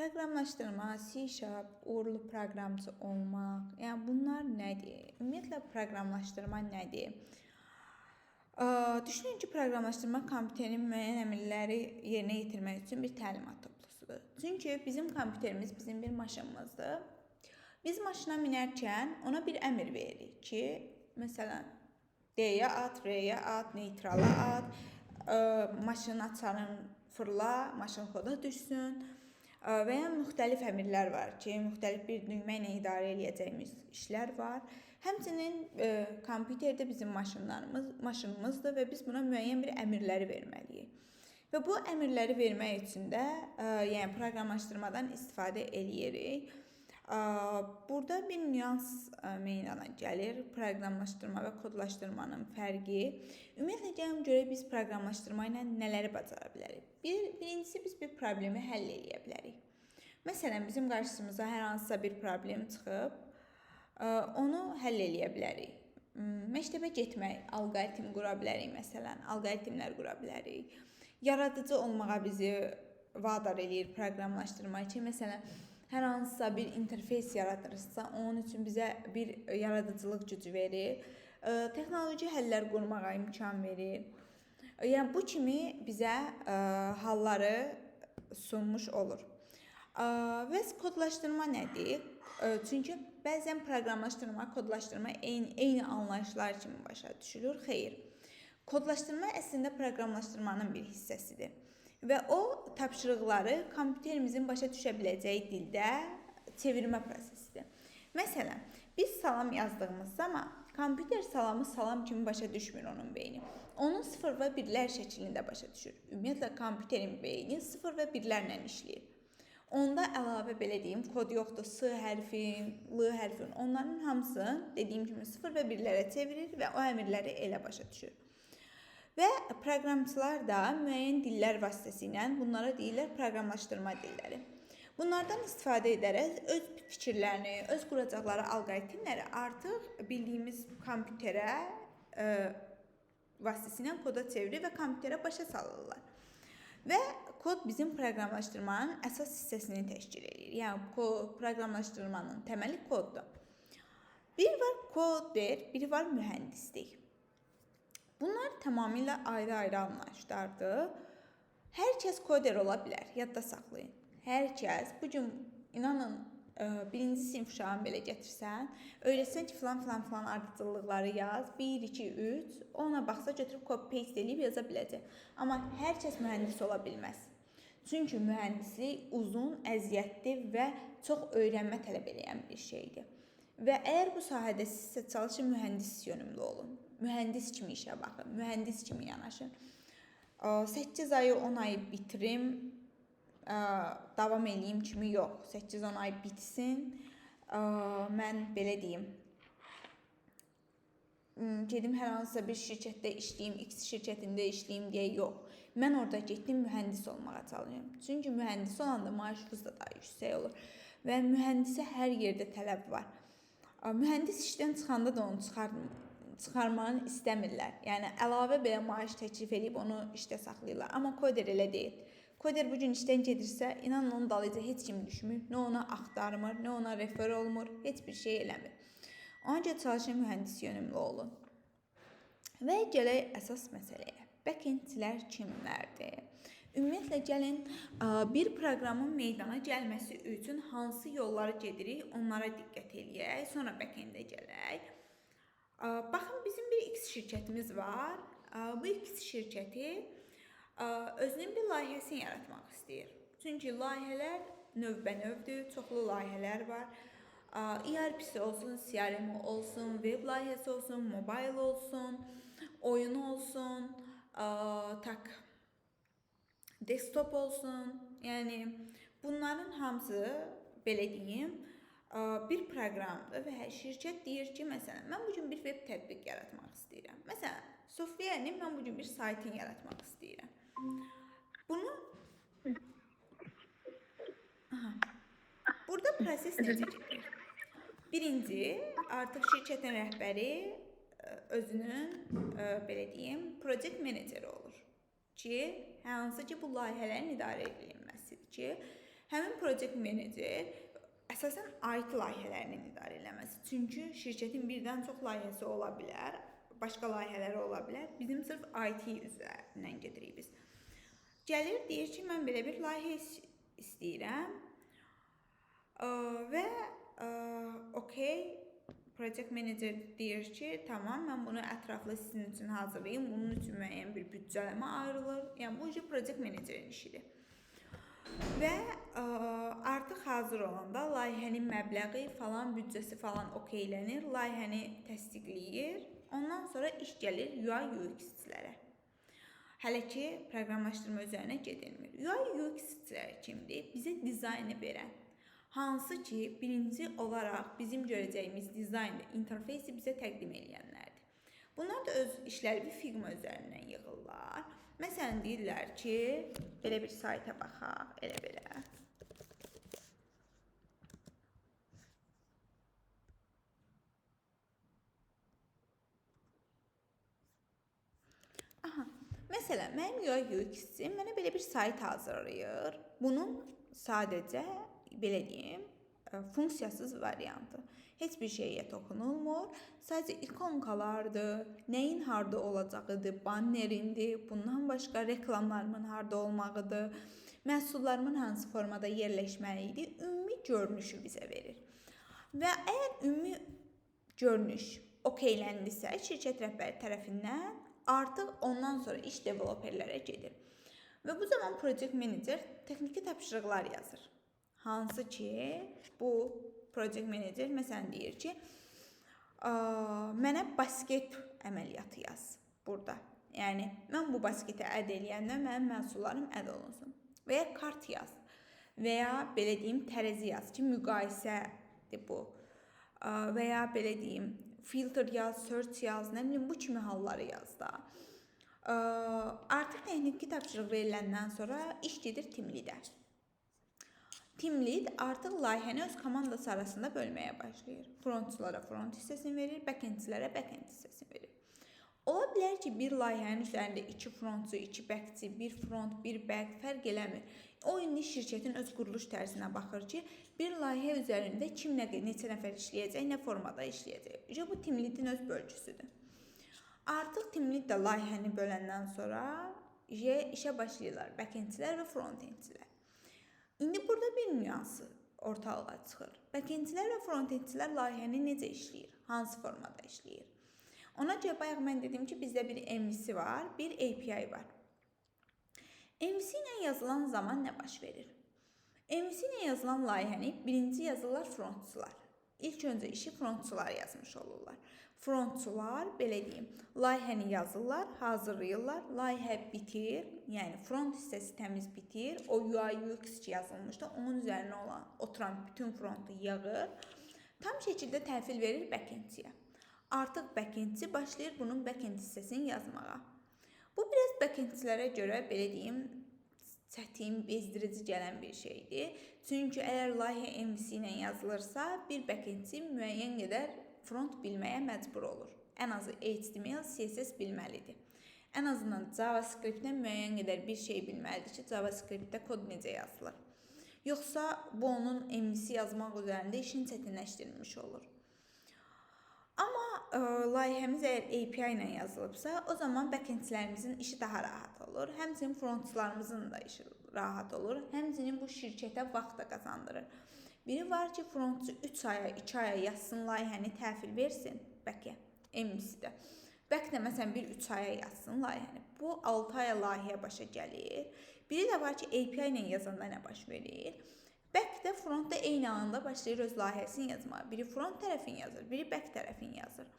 Proqramlaşdırma, C#, uğurlu proqramçı olmaq, yəni bunlar nədir? Ümumiyyətlə proqramlaşdırma nədir? Düşünün ki, proqramlaşdırma kompüterin müəyyən əmrləri yerinə yetirmək üçün bir təlimat toplusudur. Çünki bizim kompüterimiz bizim bir maşınımızdır. Biz maşına minərkən ona bir əmr veririk ki, məsələn, D-yə at, R-yə at, neytrala at, maşının açarını fırla, maşın koda düşsün. Və ya müxtəlif əmrlər var ki, müxtəlif bir düymə ilə idarə edəcəyimiz işlər var. Həmçinin kompüterdə bizim maşınımızdır və biz buna müəyyən bir əmrləri verməliyik. Və bu əmrləri vermək üçün də yəni proqramlaşdırmadan istifadə edirik. Burada bir nüans meydana gəlir. Proqramlaşdırma və kodlaşdırmanın fərqi. Ümumiyyətlə gəlin görək biz proqramlaşdırma ilə nələri bacara bilərik. Birincisi biz bir problemi həll edə bilərik. Məsələn, bizim qarşımıza hər hansısa bir problem çıxıb, onu həll edə bilərik. Məktəbə getmək, alqoritm qura bilərik məsələn, alqoritmlər qura bilərik. Yaradıcı olmağa bizi vadar eləyir proqramlaşdırma ki, məsələn, hər hansısa bir interfeys yaradırsa, onun üçün bizə bir yaradıcılıq gücü verir. Texnoloji həllər qurmağa imkan verir. Yəni bu kimi bizə halları sunmuş olur. Və kodlaşdırma nədir? Çünki bəzən proqramlaşdırma, kodlaşdırma eyni anlayışlar kimi başa düşülür. Xeyr. Kodlaşdırma əslində proqramlaşdırmanın bir hissəsidir. Və o tapşırıqları kompüterimizin başa düşə biləcəyi dildə çevirmə prosesidir. Məsələn, biz salam yazdığımız zaman kompüter salamı salam kimi başa düşmür onun beyni. Onu 0 və 1-lər şəklində başa düşür. Ümumiyyətlə kompüterin beyni 0 və 1-lərlə işləyir. Onda əlavə belə deyim, kod yoxdur. S hərfi, L hərfi, onların hamısı dediyim kimi 0 və 1-lərə çevirir və o əmrləri elə başa düşür. Və proqramçılar da müəyyən dillər vasitəsilə bunlara deyirlər proqramlaşdırma dilləri. Bunlardan istifadə edərək öz fikirlərini, öz quracaqları alqoritmləri artıq bildiyimiz kompüterə vasitəsilə koda çevirir və kompüterə başa salırlar. Və kod bizim proqramlaşdırmanın əsas hissəsini təşkil edir. Yəni proqramlaşdırmanın təməli koddur. Biri var koder, biri var mühəndislik. Bunlar tamamilə ayrı-ayrı anlayışlardır. Hər kəs koder ola bilər, yadda saxlayın. Hər kəs, bu gün inanın, birinci sinif uşağını belə gətirsən, öyrətsən ki, filan ardıcıllıqları yaz, 1, 2, 3, ona baxsa götürüb copy-paste edib yaza biləcək. Amma hər kəs mühəndis ola bilməz. Çünki mühəndislik uzun, əziyyətli və çox öyrənmə tələb edən bir şeydir. Və əgər bu sahədə sizsə çalışın, mühəndis yönümlü olun. Mühəndis kimi işə baxın, mühəndis kimi yanaşın. 8 ayı 10 ayı bitirim, davam eləyim kimi yox. 8-10 ay bitsin, mən belə deyim, gedim hər hansısa bir şirkətdə işləyim, X şirkətində işləyim deyə yox. Mən orada getdim mühəndis olmağa çalışıyorum. Çünki mühəndis olanda maaşınız da daha yüksək olur. Və mühəndisə hər yerdə tələb var. Mühəndis işdən çıxanda da onu çıxarmanı istəmirlər. Yəni əlavə belə maaş təklif edib onu işdə saxlayırlar. Amma koder elə deyil. Koder bu gün işdən gedirsə, inanın onun dalınca heç kim düşmür. Nə ona axtarmır, nə ona refer olmur, heç bir şey eləmir. Ona görə çalışın mühəndis yönümlü olun. Və gələk əsas məsələyə. Backendçilər kimlərdir? Ümumiyyətlə gəlin bir proqramın meydana gəlməsi üçün hansı yolları gedirik, onlara diqqət eləyək. Sonra backendə gələk. Baxın, bizim bir X şirkətimiz var. Bu X şirkəti özünün bir layihəsini yaratmaq istəyir. Çünki layihələr növbənövdür, çoxlu layihələr var. ERP-si olsun, CRM olsun, web layihəsi olsun, mobile olsun, oyun olsun, desktop olsun. Yəni bunların hamısı belə deyim, bir proqramdır və şirkət deyir ki, məsələn, mən bugün bir web tətbiq yaratmaq istəyirəm. Məsələn, Sofiyanın mən bugün bir saytını yaratmaq istəyirəm. Bunu burada proses necə gedir? Birinci, artıq şirkətin rəhbəri özünün belə deyim, project meneceri olur ki, hansı ki bu layihələrin idarə edilməsidir ki, Həmin project menecer əsasən IT layihələrinin idarə eləməsi. Çünki şirkətin birdən çox layihəsi ola bilər, başqa layihələri ola bilər. Bizim sırf IT üzərindən gedirik biz. Gəlir, deyir ki, mən belə bir layihə istəyirəm və okey, project manager deyir ki, tamam, mən bunu ətraflı sizin üçün hazırlayayım. Bunun üçün müəyyən bir büdcələmə ayrılır. Yəni bu project managerin işidir. Və artıq hazır olanda layihənin məbləği falan, büdcəsi falan okeylənir. Layihəni təsdiqləyir. Ondan sonra iş gəlir UI UX-lərə. Hələ ki proqramlaşdırma üzərinə gedilmir. UI UX-lər kimdir? Bizə dizaynı verən. Hansı ki, birinci olaraq bizim görəcəyimiz dizaynı, interfeysi bizə təqdim edənlərdir. Bunlar da öz işlərini Figma üzərindən yığırlar. Məsələn, deyirlər ki, belə bir sayta baxaq, elə belə. Aha, məsələn, mənim UI UX-im mənə belə bir sayt hazırlayır. Bunun sadəcə belə deyim, funksiyasız variantı. Heç bir şeyə toxunulmur. Sadəcə ikonkalardır, nəyin harda olacağıdır, bannerindir, bundan başqa reklamlarımın harda olmağıdır, məhsullarımın hansı formada yerləşməlidir, ümumi görünüşü bizə verir. Və əgər ümumi görünüş okeyləndisə, şirkət rəhbəri tərəfindən artıq ondan sonra iş developerlərə gedir. Və bu zaman project manager texniki tapşırıqlar yazır. Hansı ki, bu project manager məsələn deyir ki, mənə basket əməliyyatı yaz burada. Yəni, mən bu basketi əd eləyəndə mənim məhsullarım əd olunsun. Və ya kart yaz. Və ya belə deyim, tərəzi yaz ki, müqayisədir bu. Və ya belə deyim, filter yaz, search yaz, nə bilim, bu kimi halları yaz da. Artıq texniki tapşırıq veriləndən sonra iş gedir team leader. Team lead artıq layihəni öz komandası arasında bölməyə başlayır. Frontçulara front hissəsini verir, backendçilərə backend hissəsini verir. Ola bilər ki, bir layihənin üzərində 2 frontçu, 2 backçi, 1 front, 1 back fərq eləmir. O indi şirkətin öz quruluş tərzinə baxır ki, bir layihə üzərində kim neçə nəfər işləyəcək, nə formada işləyəcək. Bu team leadin öz bölgüsüdür. Artıq team lead də layihəni böləndən sonra işə başlayırlar backendçilər və frontendçilər. İndi burada bir nüansı ortalığa çıxır. Backendçilər və frontendçilər layihəni necə işləyir? Hansı formada işləyir? Ona görə bayaq mən dedim ki, bizdə bir MVC var, bir API var. MVC ilə yazılan zaman nə baş verir? MVC ilə yazılan layihəni birinci yazırlar frontçular. İlk öncə işi frontçular yazmış olurlar. Frontçular, belə deyim, layihəni yazırlar, hazırlayırlar, layihə bitir, yəni front hissəsi təmiz bitir, o UI UX ki yazılmışdı, onun üzərinə oturan bütün frontu yığır, tam şəkildə təhvil verir backendçiyə. Artıq backendçi başlayır bunun backend hissəsini yazmağa. Bu biraz backendçilərə görə, belə deyim, çətin, bezdirici gələn bir şeydir. Çünki əgər layihə MVC ilə yazılırsa, bir backendçi müəyyən qədər front bilməyə məcbur olur. Ən azı HTML, CSS bilməlidir. Ən azından JavaScript-də müəyyən qədər bir şey bilməlidir ki, JavaScript-də kod necə yazılır. Yoxsa bu onun MVC yazmaq üzərində işini çətinləşdirmiş olur. Amma layihəmiz əgər API ilə yazılıbsa, o zaman backendçilərimizin işi daha rahat olur. Həmçinin frontçularımızın da işi rahat olur. Həmçinin bu şirkətə vaxt da qazandırır. Biri var ki, frontçu 3 aya, 2 aya yazsın, layihəni təhvil versin back-ə, MVC-də. Back də məsələn bir 3 aya yazsın layihəni. Bu 6 aya layihə başa gəlir. Biri də var ki, API ilə yazanda nə baş verir? Back də front da eyni anda başlayır öz layihəsini yazmağa. Biri front tərəfini yazır, biri back tərəfini yazır.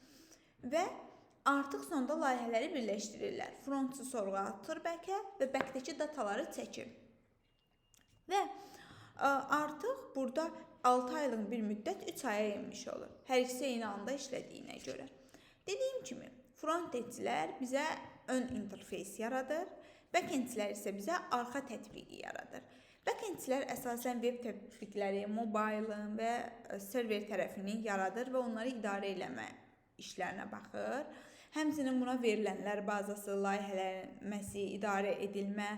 Və artıq sonda layihələri birləşdirirlər. Frontçu sorğu atır back-ə və back-dəki dataları çəkir. Və artıq burada 6 aylıq bir müddət 3 aya enmiş olur. Hər ikisi eyni anda işlədiyinə görə. Dediyim kimi, frontendçilər bizə ön interfeys yaradır, backendçilər isə bizə arxa tətbiqi yaradır. Backendçilər əsasən web tətbiqləri, mobilin və server tərəfini yaradır və onları idarə eləmə işlərinə baxır. Həmçinin buna verilənlər bazası, layihələnməsi, idarə edilmə,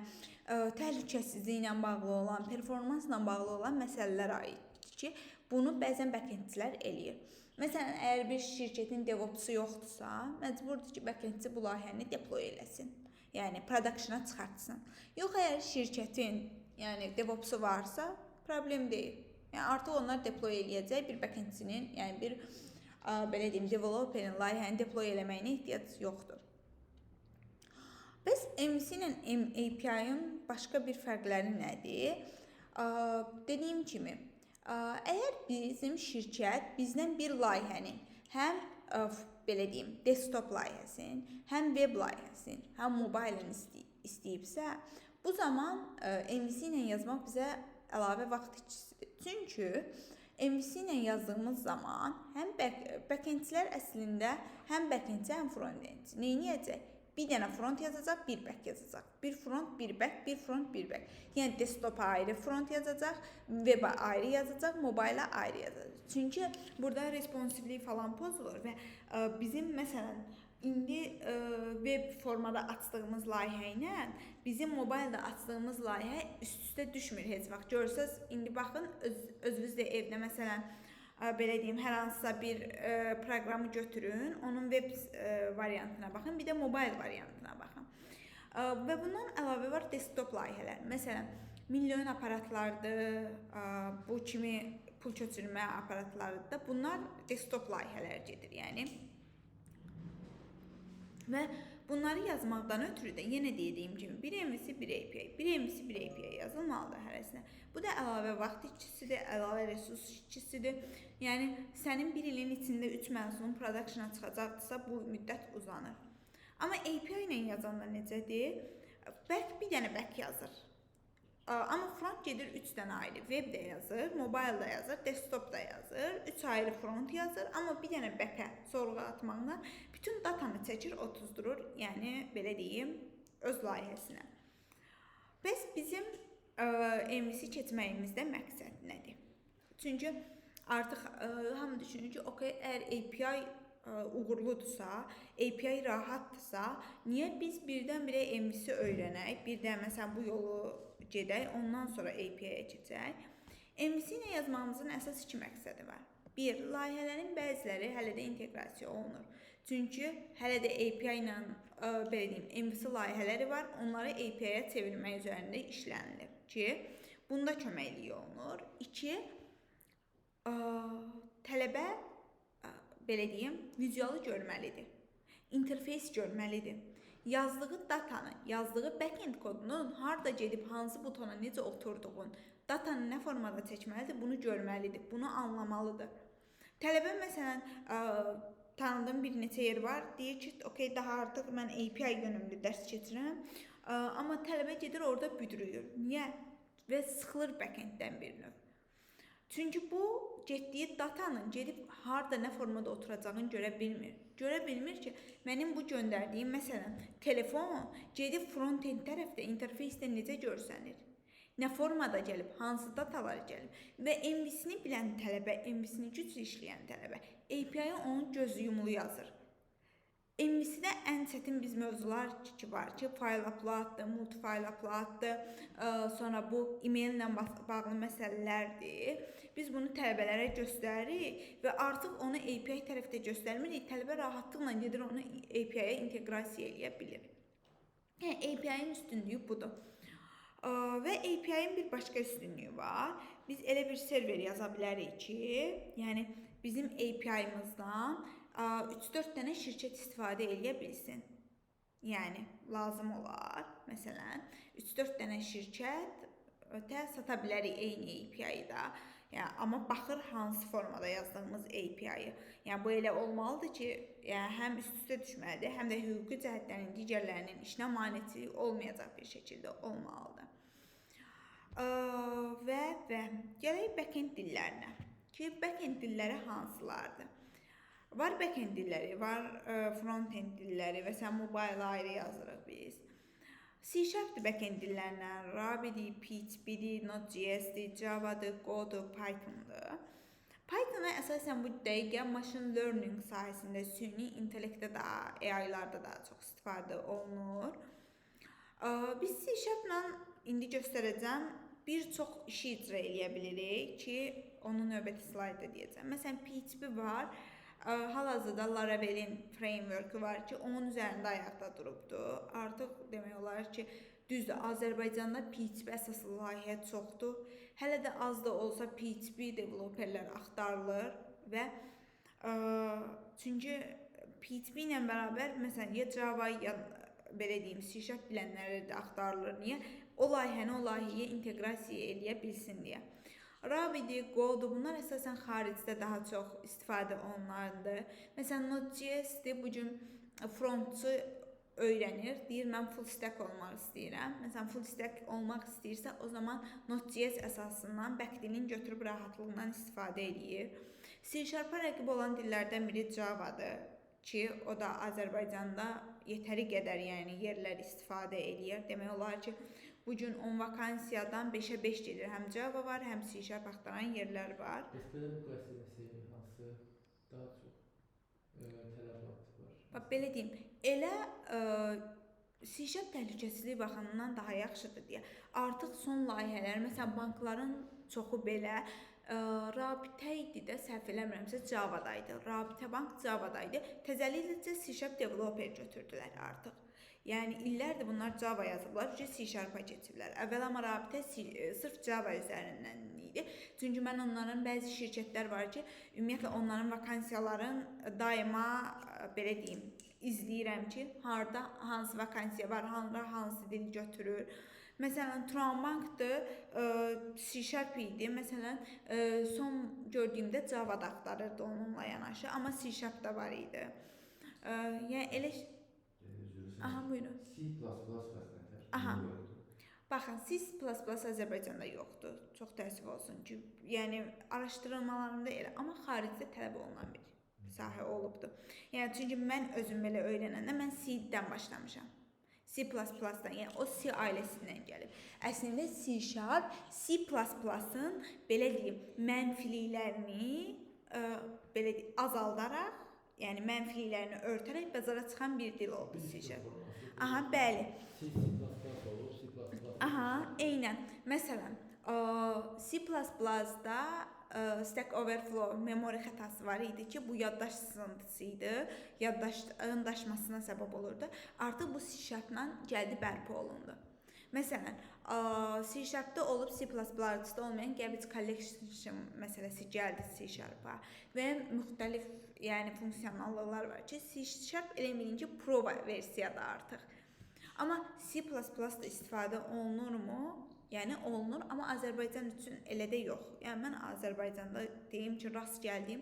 təhlükəsizliyi ilə bağlı olan, performansla bağlı olan məsələlər aiddir ki, bunu bəzən backendçilər eləyir. Məsələn, əgər bir şirkətin DevOps-u yoxdursa, məcburdur ki, backendçi bu layihəni deploy eləsin. Yəni productiona çıxartsın. Yox, əgər şirkətin, yəni DevOps-u varsa, problem deyil. Yəni artıq onlar deploy eləyəcək bir backendçinin, yəni bir belə deyim, developerin layihəni deploy eləməyinə ehtiyac yoxdur. Bəs MVC ilə API-ın başqa bir fərqləri nədir? Dediyim kimi, əgər bizim şirkət bizdən bir layihəni, həm belə deyim, desktop layihəsini, həm web layihəsini, həm mobilini istəyibsə, bu zaman MVC ilə yazmaq bizə əlavə vaxt itkisidir. Çünki MVC ilə yazdığımız zaman həm backendçilər əslində həm backendçi, həm frontendçi neyniyəcək? Bir dənə front yazacaq, bir back yazacaq. Bir front, bir back, bir front, bir back. Yəni desktopa ayrı front yazacaq, webə ayrı yazacaq, mobilə ayrı yazacaq. Çünki burada responsivlik falan pozulur və bizim məsələn indi web formada açdığımız layihə ilə bizim mobildə açdığımız layihə üst-üstə düşmür heç vaxt. Görsəz, indi baxın özünüz də evdə məsələn belə deyim, hər hansısa bir proqramı götürün, onun web variantına baxın, bir də mobil variantına baxın. Və bundan əlavə var desktop layihələr. Məsələn, milyon aparatlardır, bu kimi pul köçürmə aparatlarıdır. Bunlar desktop layihələr gedir, yəni. Və bunları yazmaqdan ötürü də yenə dediyim kimi bir MVC, bir API, bir MVC, bir API yazılmalıdır hərəsinə. Bu da əlavə vaxt itkisidir, əlavə resurs itkisidir. Yəni sənin bir ilin içində 3 məhsulun productiona çıxacaqdırsa, bu müddət uzanır. Amma API ilə yazanda necədir? Back bir dənə back yazır. Amma front gedir 3 dənə ayrı. Web də yazır, mobile da yazır, desktop da yazır. 3 ayrı front yazır, amma bir dənə back-ə sorğu atmaqla bütün datanı çəkir, otuzdurur. Yəni belə deyim, öz layihəsinə. Bəs bizim MVC keçməyimizdə məqsəd nədir? Çünki artıq hamı düşünür ki, okay, əgər API uğurludursa, API rahatdırsa, niyə biz birdən-birə MVC öyrənək, bir də məsələn bu yolu gedək, ondan sonra API-yə keçək. MVC ilə yazmamızın əsas 2 məqsədi var. 1. Layihələrin bəziləri hələ də inteqrasiya olunur. Çünki hələ də API ilə belə deyim, MVC layihələri var, onları API-yə çevirmək üzərində işlənilir ki, bunda köməkliyi olunur. 2. Tələbə belə deyim, vizualı görməlidir. İnterfeys görməlidir. Yazdığı datanı, yazdığı backend kodunun harda gedib, hansı butona necə oturduğunu, datanı nə formada çəkməlidir, bunu görməlidir, bunu anlamalıdır. Tələbə məsələn, tanıdığım bir neçə yer var, deyir ki, okay, daha artıq mən API yönümlü dərs keçirəm, amma tələbə gedir orada büdrüyür. Niyə? Və sıxılır backenddən bir növ. Çünki bu getdiyi datanın gedib harda nə formada oturacağını görə bilmir. Görə bilmir ki, mənim bu göndərdiyim məsələn telefon gedib front-end tərəfdə interfeysdə necə görsənir? Nə formada gəlib, hansı datalar gəlib və MVC-ni bilən tələbə, MVC-ni güclü işləyən tələbə API-yə onun gözü yumulu yazır. MVC-də ən çətin biz mövzular ki var ki, fayl uploaddır, multi-fayl uploaddır, sonra bu e-maillə bağlı məsələlərdir. Biz bunu tələbələrə göstəririk və artıq onu API tərəfdə göstərmirik. Tələbə rahatlıqla gedir onu API-yə inteqrasiya eləyə bilir. Yəni API-nin üstünlüyü budur. Və API-nin bir başqa üstünlüyü var. Biz elə bir server yaza bilərik ki, yəni bizim API-mızdan 3-4 dənə şirkət istifadə eləyə bilsin. Yəni lazım olar. Məsələn, 3-4 dənə şirkət sata bilərik eyni API-da. Yəni, amma baxır hansı formada yazdığımız API-yi. Yəni bu elə olmalıdır ki, yəni həm üst-üstə düşməlidir, həm də hüquqi cəhətlərin digərlərinin işinə maneçilik olmayacaq bir şəkildə olmalıdır. Və gələk backend dillərinə. Ki, backend dilləri hansılardır? Var backend dilləri, var frontend dilləri və sən mobile ayrı yazırıq biz. C# backend dillərindən Ruby'dir, PHP'dir, Node.js'dir, Java'dır, Go'dur, Python'dur. Python-a əsasən bu dəqiqə machine learning sahəsində, süni intellektdə də, AI-larda da çox istifadə olunur. Biz C#-la indi göstərəcəm bir çox işi icra edə bilirik ki, onu növbəti slayda deyəcəm. Məsələn, PHP var. Hal-hazırda Laravel'in framework var ki, onun üzərində ayaqda durubdur. Artıq demək olar ki, düzdür, Azərbaycanda PHP əsaslı layihə çoxdur. Hələ də az da olsa PHP developerlər axtarılır və çünki PHP ilə bərabər məsələn ya Java ya belə deyim C# bilənləri də axtarılır. Niyə? O layihəni o layihəyə inteqrasiya edə bilsin deyə. Rabbit, Go, bunlar əsasən xaricdə daha çox istifadə olunanlardır. Məsələn, Node.js-dir, bu gün frontçu öyrənir, deyir mən full stack olmaq istəyirəm. Məsələn, full stack olmaq istəyirsə, o zaman Node.js əsasından backdilini götürüb rahatlıqla istifadə edir. C#-a rəqib olan dillərdən biri Java-dır ki, o da Azərbaycanda yetəri qədər yerlər istifadə edir. Demək olar ki, bu gün 10 vakansiyadan 5-ə 5 gedir. Həm Java var, həm C# axtaran yerlər var. Bəs belə müqayisə hansı daha çox tələbat var? Bax, belə deyim, elə C# təhlükəsizlik baxımından daha yaxşıdır deyə. Artıq son layihələr, məsələn, bankların çoxu belə Rabitə idi də, səhv eləmirəmsə Java-daydı. Rabitə bank Java-daydı. Təzəlikcə C# developer götürdülər artıq. Yəni illərdir bunlar Java yazıblar, C#-a keçiblər. Əvvəl amma Rabitə sırf Java üzərindən idi. Çünki mən onların bəzi şirkətlər var ki, ümumiyyətlə onların vakansiyaların daima belə deyim, izləyirəm ki, harda hansı vakansiya var, hansı dil götürür. Məsələn, Turanbankdır, C# idi. Məsələn, son gördüyümdə Java-da axtarırdı onunla yanaşı, amma C# da var idi. Yəni elə Aha, buyurun. C++ fəslətər. Aha. Baxın, C++ Azərbaycanda yoxdur. Çox təəssüf olsun ki, yəni araşdırılmalarında elə, amma xaricdə tələb olunan bir sahə olubdur. Yəni çünki mən özüm belə öyrənəndə mən C-dən başlamışam. C++-dan, yəni o C ailəsindən gəlib. Əslində C# C++-ın belə deyim, mənfiliklərini belə deyim, azaldaraq, yəni mənfiliklərini örtərək bazara çıxan bir dil oldu C#. Aha, bəli. Aha, eynən. Məsələn, C++-da Stack Overflow memori xətası var idi ki, bu yaddaş sızıntısı idi, yaddaşın daşmasına səbəb olurdu. Artıq bu C#-la gəldi bərpa olundu. Məsələn, C#-da olub C++-da olmayan garbage collection məsələsi gəldi C#-a və müxtəlif funksiyonallıqlar var ki, C# elə bilin ki, Pro versiyada artıq. Amma C++-da istifadə olunurmu? Yəni olunur, amma Azərbaycan üçün elə də yox. Yəni mən Azərbaycanda deyim ki, rast gəldiyim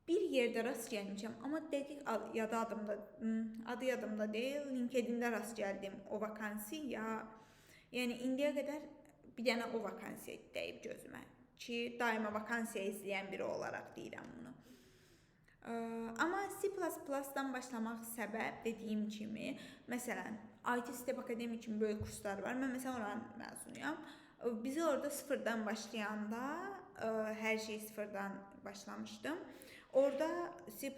bir yerdə rast gəlmişəm, amma dəqiq adı yadımda deyil, LinkedIn-də rast gəldim o vakansiya. Yəni indiyə qədər bir dənə o vakansiya dəyib gözümə ki, daima vakansiya izləyən biri olaraq deyirəm bunu. Amma C++-dan başlamaq səbəb dediyim kimi, məsələn, IT Step Academy kimi böyük kurslar var. Mən məsələn oranın məzunuyam. Bizi orada sıfırdan başlayanda, hər şey sıfırdan başlamışdım. Orada C++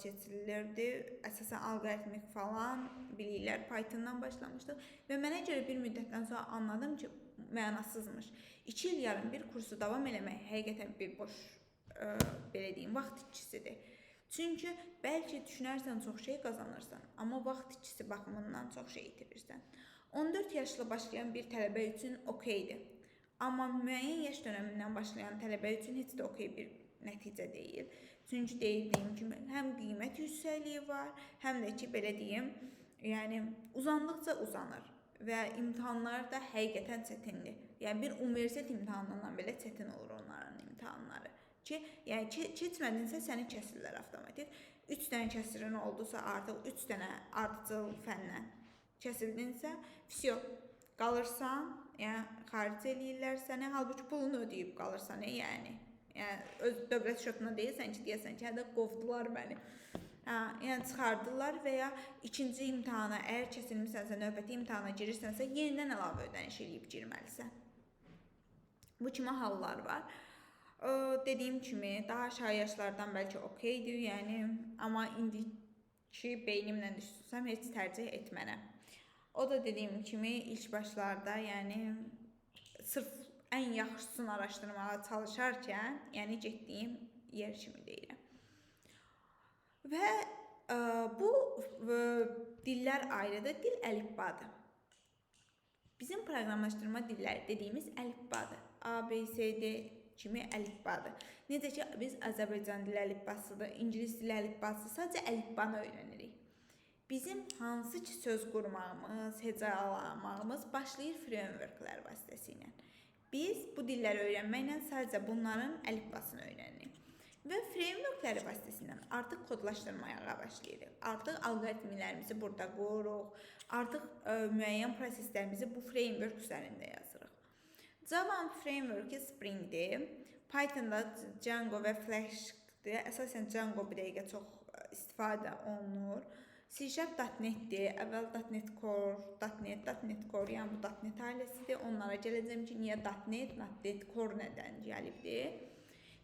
keçirilirdi, əsasən alqoritmik falan biliklər, Python-dan başlamışdıq və mənə görə bir müddətdən sonra anladım ki, mənasızmış. 2 il yarım bir kursu davam eləmək həqiqətən bir boş, belə deyim, vaxt itkisidir. Çünki bəlkə düşünərsən çox şey qazanırsan, amma vaxt itkisi baxımından çox şey itirirsən. 14 yaşlı başlayan bir tələbə üçün okeydir. Amma müəyyən yaş dönəmindən başlayan tələbə üçün heç də okey bir nəticə deyil. Çünki dediyim kimi, həm qiymət yüksəkliyi var, həm də ki, belə deyim, yəni uzandıqca uzanır və imtahanlar da həqiqətən çətindir. Yəni bir universitet imtahanından belə çətin olur onların imtahanları. Ki, yəni keçmədinsə səni kəsirlər avtomatik. 3 dənə kəsirin oldusa artıq 3 dənə ardıcıl fəndən kəsildinsə, vəsiyo, qalırsan, yəni xaric eləyirlər səni, halbuki pulunu ödəyib qalırsan, yəni öz dövlət şotuna deyirsən ki, deyəsən ki, hədə qovdular məni. Yəni çıxardılar və ya ikinci imtahana, əgər kəsilmişsənsə, növbəti imtahana girirsənsə, yenidən əlavə ödəniş eləyib girməlisən. Bu kimi hallar var. Dediyim kimi, daha aşağı yaşlardan bəlkə okeydir, yəni, amma indiki beynimlə düşünsəm heç tərcih etmərəm. O da dediyim kimi ilk başlarda, yəni sırf ən yaxşısını araşdırmağa çalışarkən, yəni getdiyim yer kimi deyirəm. Və bu dillər ayrıdır, dil əlifbadır. Bizim proqramlaşdırma dilləri dediyimiz əlifbadır. A, B, C, D kimi əlifbadır. Necə ki, biz Azərbaycan dili əlifbasıdır, İngilis dili əlifbası, sadəcə əlifbanı öyrənirik. Bizim hansı ki söz qurmağımız, hecalamağımız başlayır frameworklər vasitəsilə. Biz bu dilləri öyrənməklə sadəcə bunların əlifbasını öyrənirik. Və frameworkləri vasitəsilə artıq kodlaşdırmaya başlayırıq. Artıq alqoritmlərimizi burada qoyuruq. Artıq müəyyən proseslərimizi bu framework üzərində yazırıq. Java framework Spring'dir. Python'da Django və Flash'dir. Əsasən Django bir dəqiqə çox istifadə olunur. C# .NET-dir. Əvvəl .NET Core, .NET Core, yəni bu .NET ailəsidir. Onlara gələcəm ki, niyə .NET Core nədən gəlibdir.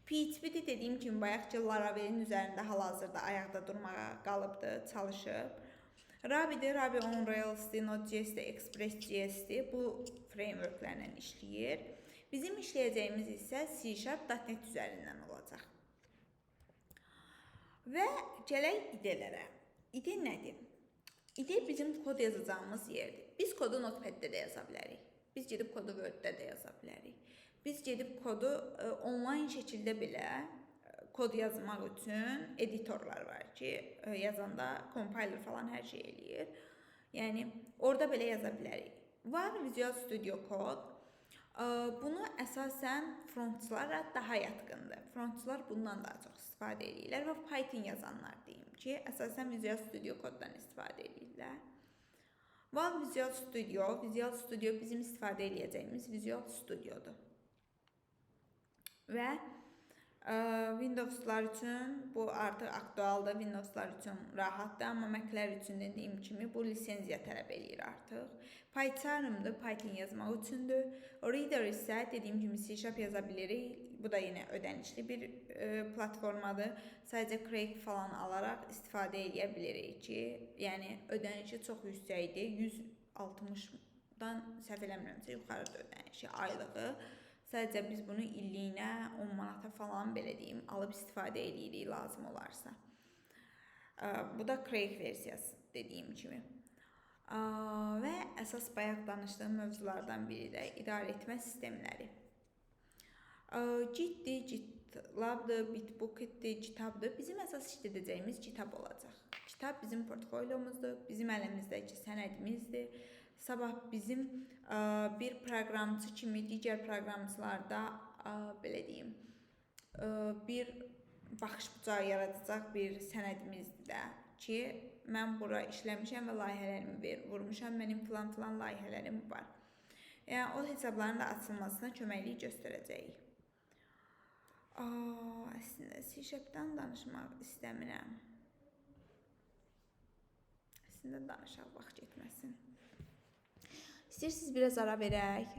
PHP-dir, dediyim kimi, bayaq ki, Laravel'in üzərində hal-hazırda ayaqda durmağa qalıbdır, çalışıb. Ruby'dir, Ruby on Rails'dir, Node.js-dir, Express.js-dir. Bu frameworklərlə işləyir. Bizim işləyəcəyimiz isə C# .NET üzərindən olacaq. Və gələk idelərə. İde nədir? İde bizim kod yazacağımız yerdir. Biz kodu Notepad'də də yaza bilərik. Biz gedib kodu Word'də də yaza bilərik. Biz gedib kodu onlayn şəkildə belə kod yazmaq üçün editorlar var ki, yazanda compiler falan hər şey eləyir. Yəni, orada belə yaza bilərik. Var Visual Studio Code. Bunu əsasən frontçılara daha yatqındır. Frontçılar bundan daha çox istifadə edirlər və Python yazanlar deyim ki, əsasən Visual Studio Code'dan istifadə edirlər. Var Visual Studio. Visual Studio bizim istifadə edəcəyimiz Visual Studio'dur. Və Windows'lar üçün bu artıq aktualdır, Windows'lar üçün rahatdır, amma Mac'lər üçün dediyim kimi bu lisenziya tələb eləyir artıq. PyCharm'dır, Python yazmaq üçündür. Reader isə dediyim kimi C# yaza bilirik. Bu da yenə ödənişli bir platformadır. Sadəcə Craig falan alaraq istifadə edə bilirik ki, yəni ödənişi çox yüksəkdir. 160-dan səhv eləmirəmsə yuxarıda ödənişi aylığı. Sadəcə biz bunu illiyinə 10 manata falan belə deyim, alıb istifadə edirik lazım olarsa. Bu da Craig versiyası dediyim kimi. Və əsas bayaq danışdığım mövzulardan biri də idarə etmə sistemləri. Git'dir, GitLab'dır, Bitbucket'dir, GitHub'dır. Bizim əsas işlədəcəyimiz GitHub olacaq. GitHub bizim portfolyomuzdur, bizim əlimizdəki sənədimizdir. Sabah bizim bir proqramçı kimi digər proqramçılarda belə deyim, bir baxış bucağı yaradacaq bir sənədimizdir də ki, mən bura işləmişəm və layihələrimi vurmuşam, mənim filan layihələrim var. Yəni, o hesabların da açılmasına köməklik göstərəcəyik. Əslində, C#-dan danışmaq istəmirəm. Əslində, danışaq, vaxt getməsin. İstəyirsiniz biraz ara verək.